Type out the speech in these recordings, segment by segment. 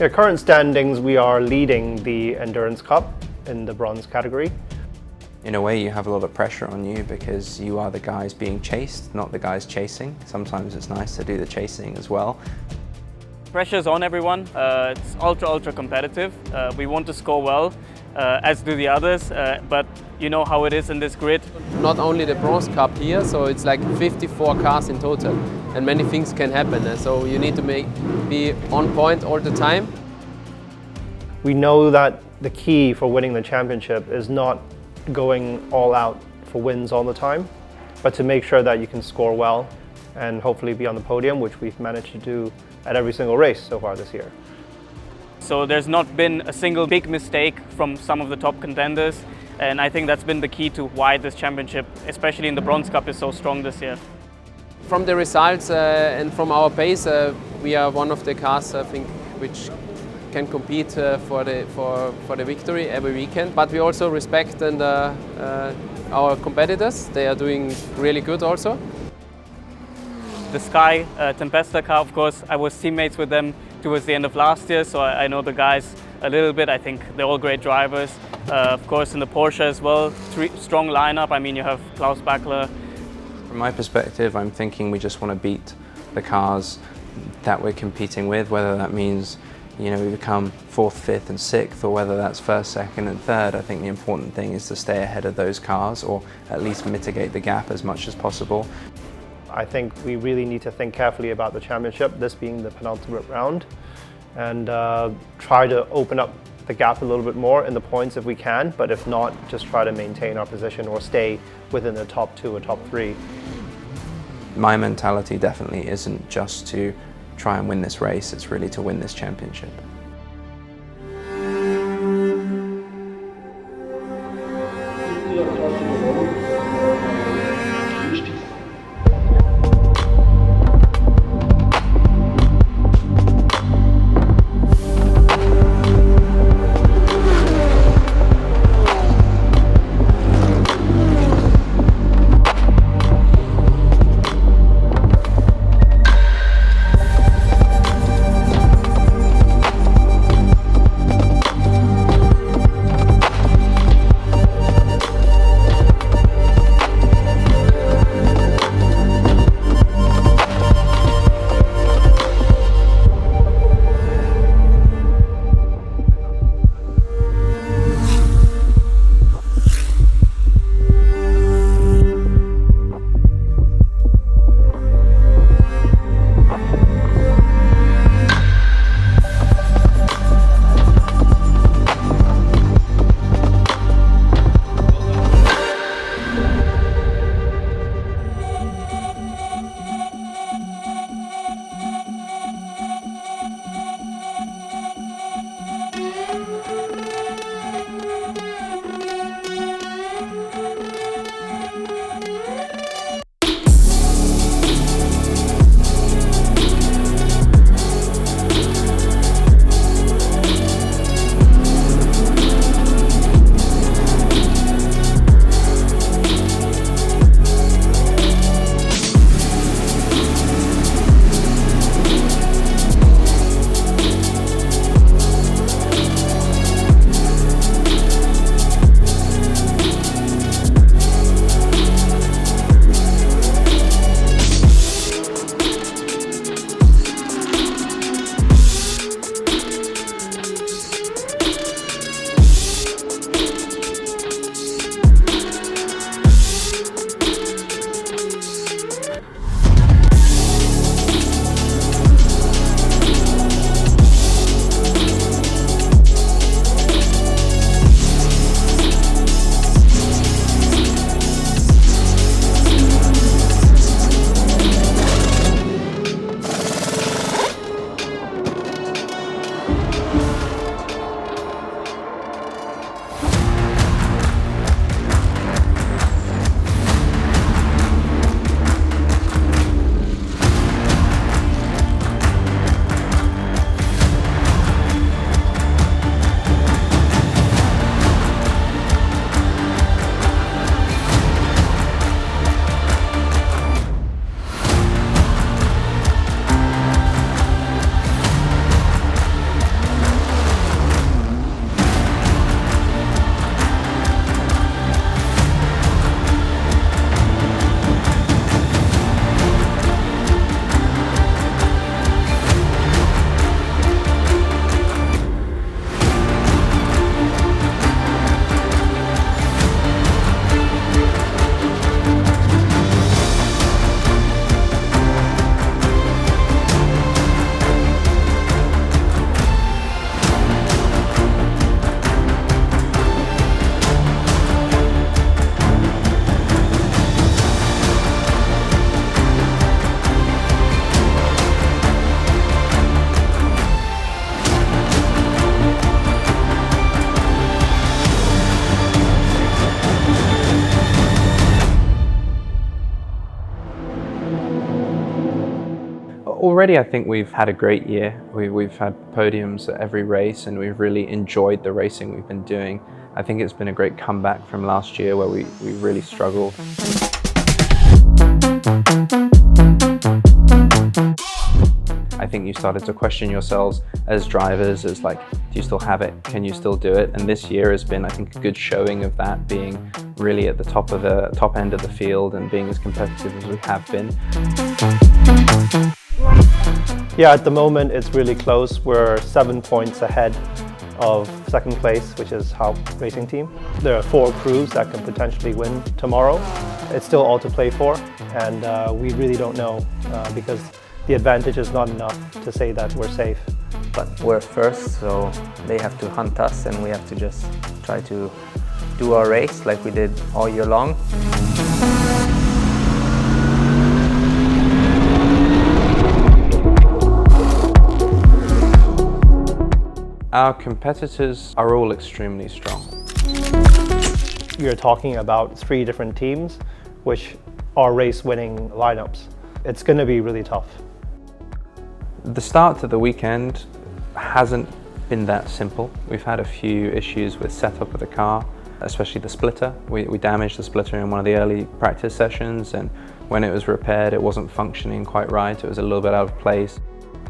Yeah, current standings, we are leading the Endurance Cup in the bronze category. In a way, you have a lot of pressure on you because you are the guys being chased, not the guys chasing. Sometimes it's nice to do the chasing as well. Pressure's on everyone. It's ultra competitive. We want to score well, as do the others, but you know how it is in this grid. Not only the Bronze Cup here, so it's like 54 cars in total, and many things can happen. So you need to be on point all the time. We know that the key for winning the championship is not going all out for wins all the time, but to make sure that you can score well and hopefully be on the podium, which we've managed to do at every single race so far this year. So there's not been a single big mistake from some of the top contenders, and I think that's been the key to why this championship, especially in the Bronze Cup, is so strong this year. From the results and from our pace, we are one of the cars, I think, which can compete for the victory every weekend. But we also respect our competitors. They are doing really good also. The Sky Tempesta car, of course, I was teammates with them towards the end of last year, so I know the guys a little bit. I think they're all great drivers. Of course, in the Porsche as well, strong lineup. I mean, you have Klaus Bachler. From my perspective, I'm thinking we just want to beat the cars that we're competing with, whether that means we become 4th, 5th and 6th, or whether that's 1st, 2nd and 3rd. I think the important thing is to stay ahead of those cars, or at least mitigate the gap as much as possible. I think we really need to think carefully about the championship, this being the penultimate round, and try to open up the gap a little bit more in the points if we can, but if not, just try to maintain our position or stay within the top 2 or top 3. My mentality definitely isn't just to try and win this race, it's really to win this championship. Already I think we've had a great year. We've had podiums at every race and we've really enjoyed the racing we've been doing. I think it's been a great comeback from last year where we really struggled. I think you started to question yourselves as drivers, as like, do you still have it? Can you still do it? And this year has been, I think, a good showing of that, being really at the top end of the field and being as competitive as we have been. Yeah, at the moment it's really close. We're 7 points ahead of second place, which is Haupt Racing Team. There are 4 crews that can potentially win tomorrow. It's still all to play for, and we really don't know because the advantage is not enough to say that we're safe. But we're first, so they have to hunt us and we have to just try to do our race like we did all year long. Our competitors are all extremely strong. You're talking about 3 different teams, which are race-winning lineups. It's going to be really tough. The start to the weekend hasn't been that simple. We've had a few issues with setup of the car, especially the splitter. We damaged the splitter in one of the early practice sessions, and when it was repaired, it wasn't functioning quite right. It was a little bit out of place.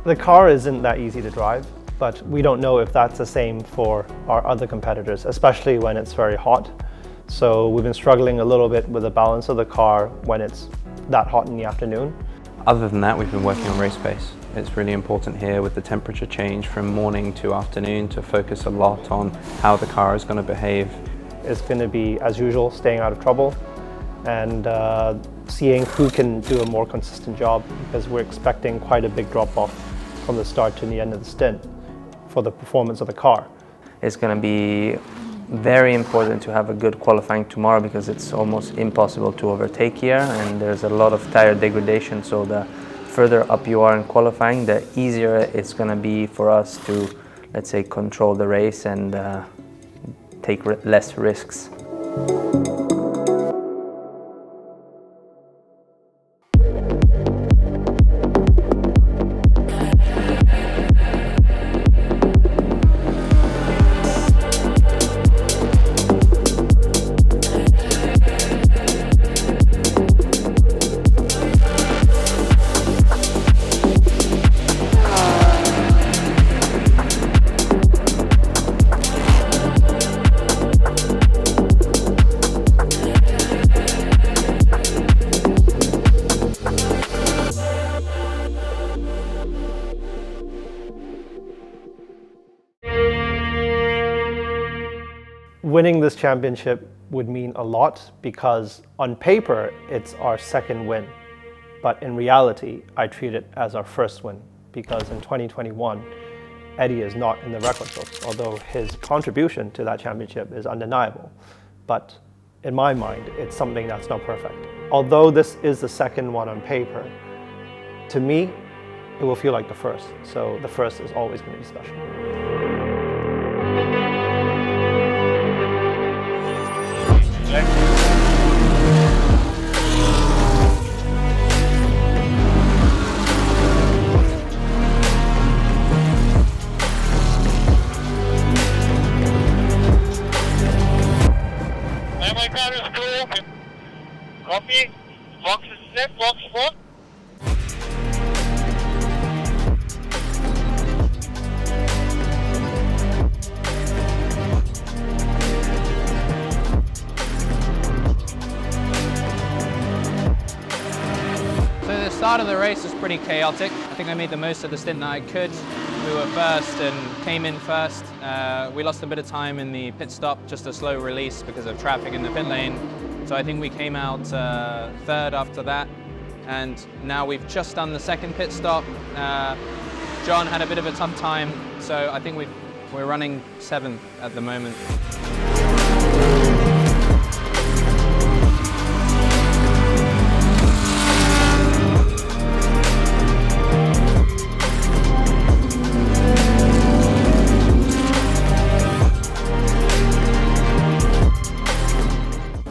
The car isn't that easy to drive, but we don't know if that's the same for our other competitors, especially when it's very hot. So we've been struggling a little bit with the balance of the car when it's that hot in the afternoon. Other than that, we've been working on race pace. It's really important here with the temperature change from morning to afternoon to focus a lot on how the car is going to behave. It's going to be, as usual, staying out of trouble and seeing who can do a more consistent job, because we're expecting quite a big drop-off from the start to the end of the stint for the performance of the car. It's going to be very important to have a good qualifying tomorrow because it's almost impossible to overtake here and there's a lot of tire degradation, so the further up you are in qualifying, the easier it's going to be for us to, let's say, control the race and take less risks. Winning this championship would mean a lot because on paper it's our second win, but in reality I treat it as our first win because in 2021 Eddie is not in the record books, although his contribution to that championship is undeniable. But in my mind it's something that's not perfect. Although this is the second one on paper, to me it will feel like the first, so the first is always going to be special. My car is clear. Copy. Box is set. Box 4. So the start of the race was pretty chaotic. I think I made the most of the stint that I could. We were first and came in first. We lost a bit of time in the pit stop, just a slow release because of traffic in the pit lane. So I think we came out third after that. And now we've just done the second pit stop. John had a bit of a tough time, so I think we're running 7th at the moment.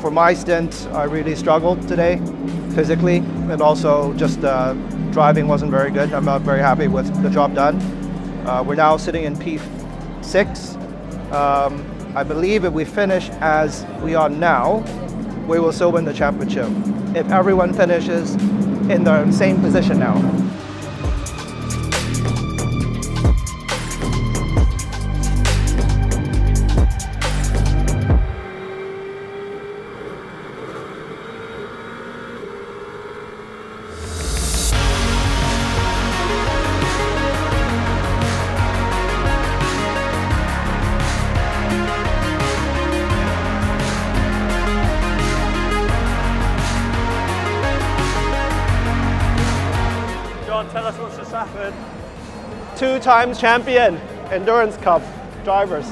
For my stint, I really struggled today, physically, and also just driving wasn't very good. I'm not very happy with the job done. We're now sitting in P6. I believe if we finish as we are now, we will still win the championship. If everyone finishes in the same position now. Tell us what's just happened. 2 times champion, Endurance Cup drivers.